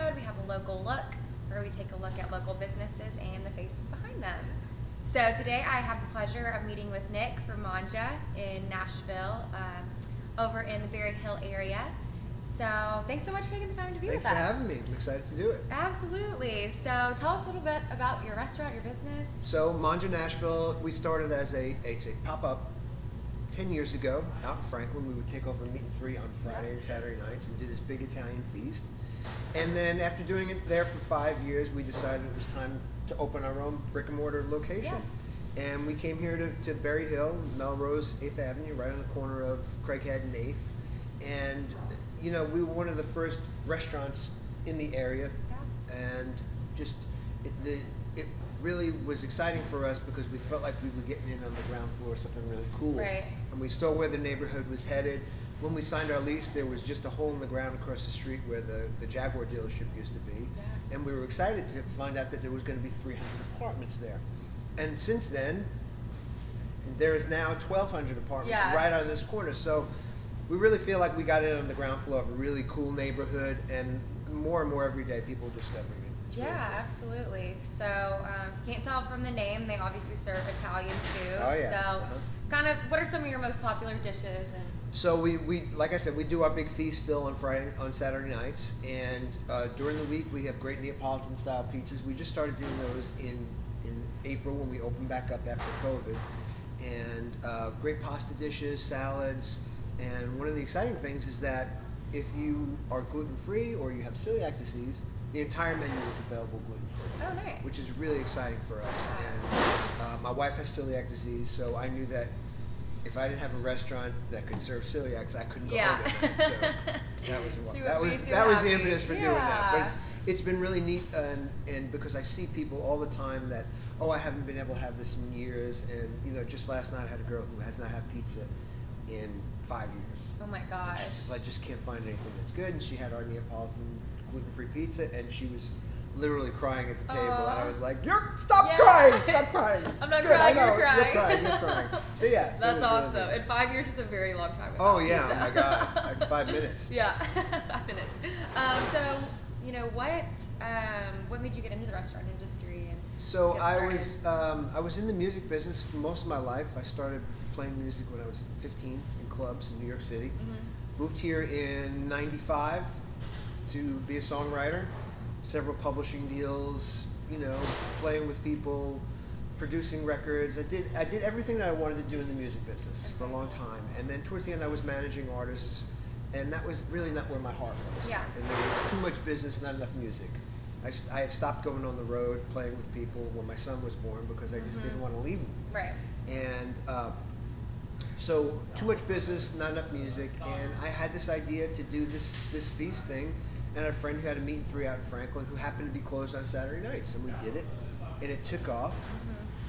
episode, we have a local look, where we take a look at local businesses and the faces behind them. So today I have the pleasure of meeting with Nick from Mangia in Nashville, over in the Berry Hill area. So thanks so much for taking the time to be with us. Thanks for having me. I'm excited to do it. Absolutely. So tell us a little bit about your restaurant, your business. So Mangia Nashville, we started as a pop-up 10 years ago out in Franklin. We would take over Meat and Three on Friday and Saturday nights and do this big Italian feast. And then after doing it there for 5 years, we decided it was time to open our own brick and mortar location. Yeah. And we came here to Berry Hill, Melrose, 8th Avenue, right on the corner of Craighead and 8th. And, you know, we were one of the first restaurants in the area. Yeah. And just, it really was exciting for us because we felt like we were getting in on the ground floor, something really cool. Right. And we saw where the neighborhood was headed. When we signed our lease, there was just a hole in the ground across the street where the Jaguar dealership used to be. Yeah. And we were excited to find out that there was going to be 300 apartments there. And since then, there is now 1,200 apartments right out of this corner. So we really feel like we got in on the ground floor of a really cool neighborhood, and more and more every day people are discovering it. Yeah, absolutely. So, if you can't tell from the name, they obviously serve Italian food. Oh, yeah. So, kind of, what are some of your most popular dishes? So we like I said, we do our big feast still on Saturday nights, and during the week we have great Neapolitan style pizzas. We just started doing those in April when we opened back up after COVID, and great pasta dishes, salads, and one of the exciting things is that if you are gluten free or you have celiac disease, the entire menu is available gluten-free. Oh, nice. Which is really exciting for us. And my wife has celiac disease, so I knew that if I didn't have a restaurant that could serve celiacs, I couldn't go home at night. So that was the impetus for doing that. But it's been really neat, and because I see people all the time that, oh, I haven't been able to have this in years, and you know, just last night I had a girl who has not had pizza in 5 years. Oh my gosh. She's just like, just can't find anything that's good, and she had our Neapolitan gluten-free pizza, and she was literally crying at the table, and I was like, stop crying! I'm not crying, you're crying. You're crying. So yeah. That's awesome. Really, and 5 years is a very long time. Oh yeah, pizza. Oh my God, like 5 minutes. Yeah, 5 minutes. So, you know, what made you get into the restaurant industry? So I was in the music business most of my life. I started playing music when I was 15 in clubs in New York City. Mm-hmm. Moved here in '95 to be a songwriter. Several publishing deals, you know, playing with people, producing records. I did everything that I wanted to do in the music business for a long time. And then towards the end I was managing artists, and that was really not where my heart was. Yeah. And there was too much business, not enough music. I had stopped going on the road playing with people when my son was born because I just didn't want to leave him. Right. And so too much business, not enough music, and I had this idea to do this feast thing. And I had a friend who had a Meat and Three out in Franklin who happened to be closed on Saturday nights, and we did it, and it took off.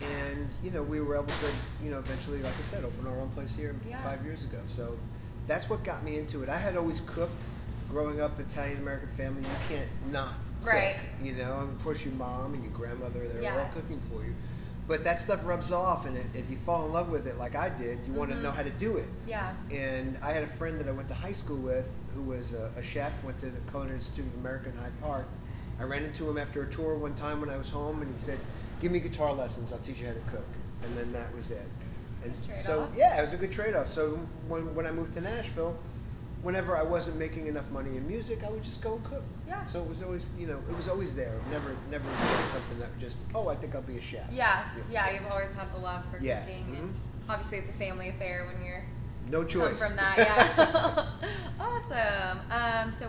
And you know, we were able to, you know, eventually, like I said, open our own place here 5 years ago. So that's what got me into it. I had always cooked growing up, Italian American family. You can't not cook, you know. And of course, your mom and your grandmother, they're all cooking for you. But that stuff rubs off, and if you fall in love with it like I did, you want to know how to do it. Yeah. And I had a friend that I went to high school with who was a chef, went to the Culinary Institute of America in Hyde Park. I ran into him after a tour one time when I was home, and he said, give me guitar lessons, I'll teach you how to cook. And then that was it. And so, yeah, it was a good trade-off. So when I moved to Nashville, whenever I wasn't making enough money in music, I would just go and cook. Yeah. So it was always, you know, it was always there. Never something that just, oh, I think I'll be a chef. Yeah, you've always had the love for cooking. Mm-hmm. And obviously, it's a family affair when you're no choice from that. Yeah. Awesome. So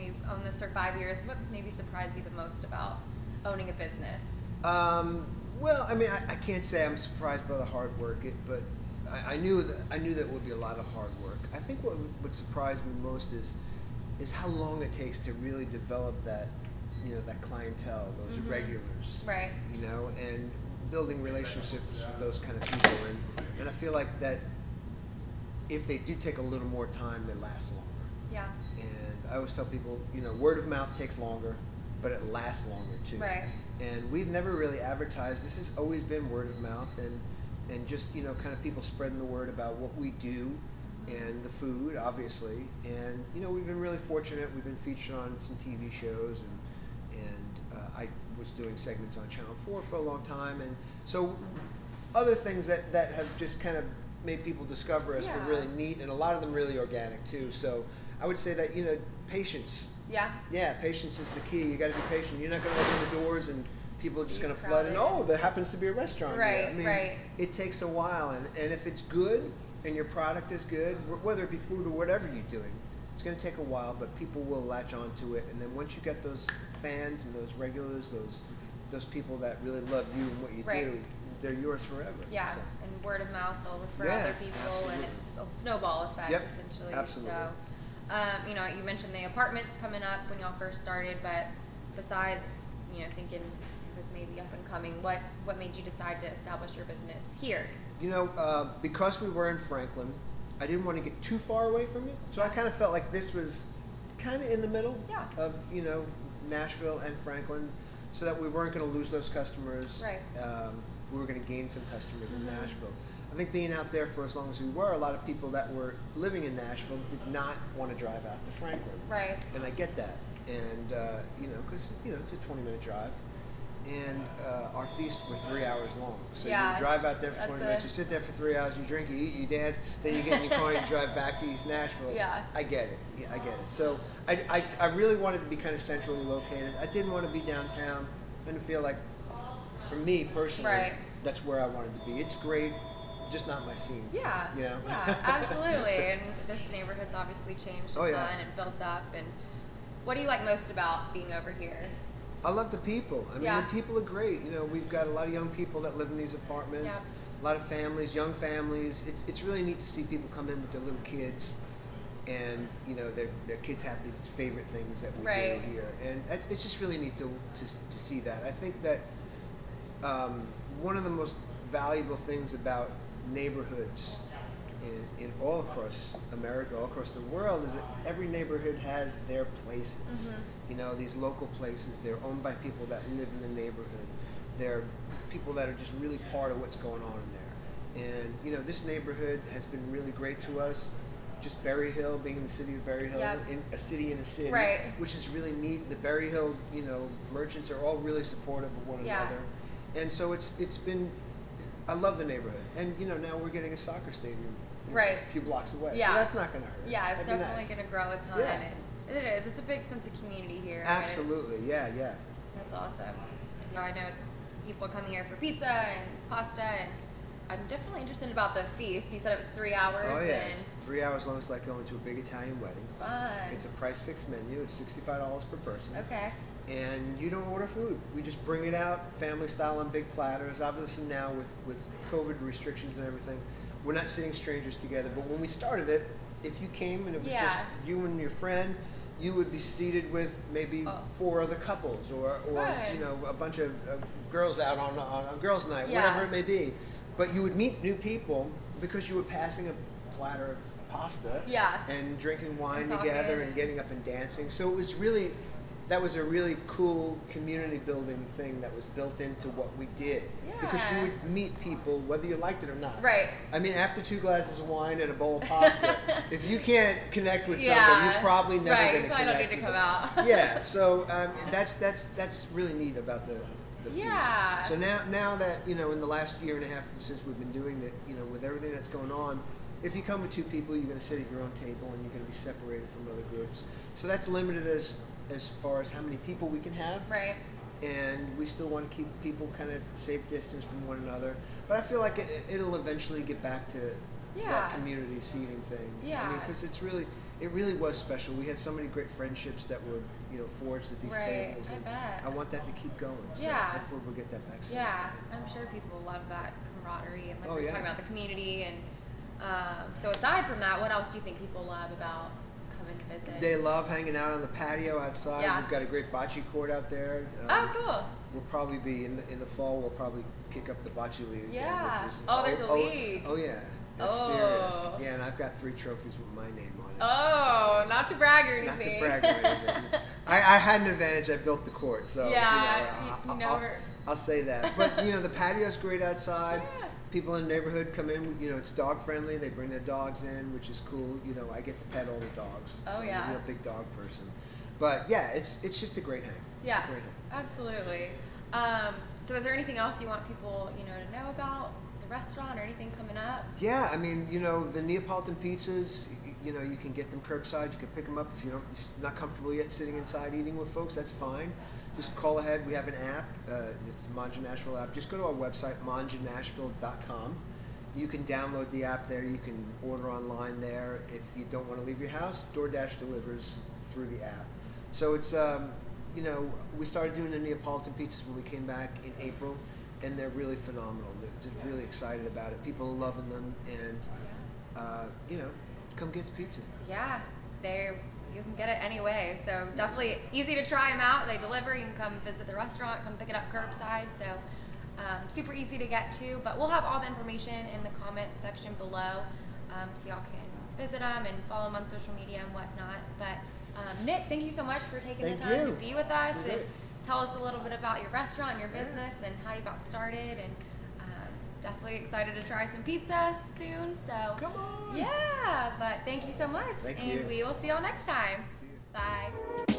you've owned this for 5 years. What's maybe surprised you the most about owning a business? Well, I mean, I can't say I'm surprised by the hard work, but I knew that it would be a lot of hard work. I think what would surprise me most is how long it takes to really develop that, you know, that clientele, those regulars, right? You know, and building relationships with those kind of people, and I feel like that if they do take a little more time, they last longer. Yeah. And I always tell people, you know, word of mouth takes longer, but it lasts longer too. Right. And we've never really advertised. This has always been word of mouth, and just, you know, kind of people spreading the word about what we do. and the food, obviously. And you know, we've been really fortunate. We've been featured on some TV shows, and I was doing segments on Channel 4 for a long time, and so other things that have just kind of made people discover us were really neat, and a lot of them really organic too. So I would say that, you know, patience. Yeah, patience is the key. You got to be patient. You're not going to open the doors and people are just going to flood in. Oh, there happens to be a restaurant here. I mean, it takes a while, and if it's good and your product is good, whether it be food or whatever you're doing, it's going to take a while, but people will latch onto it. And then once you get those fans and those regulars, those people that really love you and what you do, they're yours forever. Yeah, so. And word of mouth will refer other people, absolutely. and it's a snowball effect, essentially. Absolutely. So, you know, you mentioned the apartments coming up when y'all first started, but besides, you know, thinking it was maybe up and coming, what made you decide to establish your business here? You know, because we were in Franklin, I didn't want to get too far away from it, so I kind of felt like this was kind of in the middle of, you know, Nashville and Franklin, so that we weren't going to lose those customers. We were going to gain some customers in Nashville. I think being out there for as long as we were, a lot of people that were living in Nashville did not want to drive out to Franklin. And I get that. And, you know, because, you know, it's a 20-minute drive. And our feasts were 3 hours long. So you drive out there for 20 minutes, you sit there for 3 hours, you drink, you eat, you dance, then you get in your car and you drive back to East Nashville. I get it. Yeah, I get it. So I really wanted to be kind of centrally located. I didn't want to be downtown. I didn't feel like, for me personally, that's where I wanted to be. It's great, just not my scene. You know? Absolutely. And this neighborhood's obviously changed a ton and built up. And what do you like most about being over here? I love the people. I mean, the people are great. You know, we've got a lot of young people that live in these apartments, a lot of families, young families. It's really neat to see people come in with their little kids, and, you know, their kids have these favorite things that we do here. And it's just really neat to see that. I think that one of the most valuable things about neighborhoods in all across America, all across the world, is that every neighborhood has their places. You know, these local places, they're owned by people that live in the neighborhood. They're people that are just really part of what's going on in there. And, you know, this neighborhood has been really great to us. Just Berry Hill, being in the city of Berry Hill, in a city, which is really neat. The Berry Hill, you know, merchants are all really supportive of one another. And so it's been, I love the neighborhood. And, you know, now we're getting a soccer stadium a few blocks away. So that's not going to hurt. Yeah, it's definitely going to grow a ton. And it is. It's a big sense of community here. Absolutely. Right? That's awesome. You know, I know it's people coming here for pizza and pasta, and I'm definitely interested about the feast. You said it was 3 hours. Oh, yeah. It's 3 hours long. It's like going to a big Italian wedding. Fun. It's a price fixed menu. It's $65 per person. Okay. And you don't order food. We just bring it out, family style on big platters. Obviously now with COVID restrictions and everything, we're not sitting strangers together. But when we started it, if you came and it was just you and your friend, you would be seated with maybe 4 other couples or you know, a bunch of girls out on a girls' night, whatever it may be. But you would meet new people because you were passing a platter of pasta and drinking wine together and getting up and dancing. So it was really, that was a really cool community building thing that was built into what we did. Because you would meet people whether you liked it or not. I mean, after 2 glasses of wine and a bowl of pasta, if you can't connect with somebody, you're probably never going to connect. Don't need to come out. So that's really neat about the feast. So now that, you know, in the last year and a half since we've been doing that, you know, with everything that's going on, if you come with 2 people, you're going to sit at your own table and you're going to be separated from other groups. So that's limited as far as how many people we can have. And we still want to keep people kind of safe distance from one another. But I feel like it'll eventually get back to that community seating thing. I mean, because it really was special. We had so many great friendships that were, you know, forged at these tables. And I want that to keep going. So hopefully we'll get that back soon. I'm sure people love that camaraderie and like we were talking about the community. And so aside from that, what else do you think people love about coming to visit? They love hanging out on the patio outside. We've got a great bocce court out there. Cool. We'll probably be in the fall. We'll probably kick up the bocce league again. There's a league. That's serious. Yeah, and I've got 3 trophies with my name on it. So, not to brag or anything. Not to brag or anything. I had an advantage. I built the court, so you know, I'll say that. But you know, the patio's great outside. people in the neighborhood come in. You know, it's dog friendly. They bring their dogs in, which is cool. You know, I get to pet all the dogs. Oh, so yeah. I'm a real big dog person. But yeah, it's just a great hang. Yeah, it's a great hang. absolutely. So is there anything else you want people, to know about the restaurant or anything coming up? Yeah, I mean, the Neapolitan pizzas, you can get them curbside. You can pick them up if you're not comfortable yet sitting inside eating with folks. That's fine. Just call ahead. We have an app. It's the Mangia Nashville app. Just go to our website, mangianashville.com. You can download the app there. You can order online there. If you don't want to leave your house, DoorDash delivers through the app. So it's, we started doing the Neapolitan pizzas when we came back in April, and they're really phenomenal. They're just really excited about it. People are loving them, and, come get the pizza. Yeah, you can get it anyway. So definitely easy to try them out. They deliver. You can come visit the restaurant, come pick it up curbside. So super easy to get to. But we'll have all the information in the comment section below, so y'all can visit them and follow them on social media and whatnot. But Nick, thank you so much for taking the time to be with us and tell us a little bit about your restaurant and your business and how you got started. And definitely excited to try some pizza soon. So Come on. Yeah, but thank you so much. Thank and you. we will see y'all next time. See you. Bye.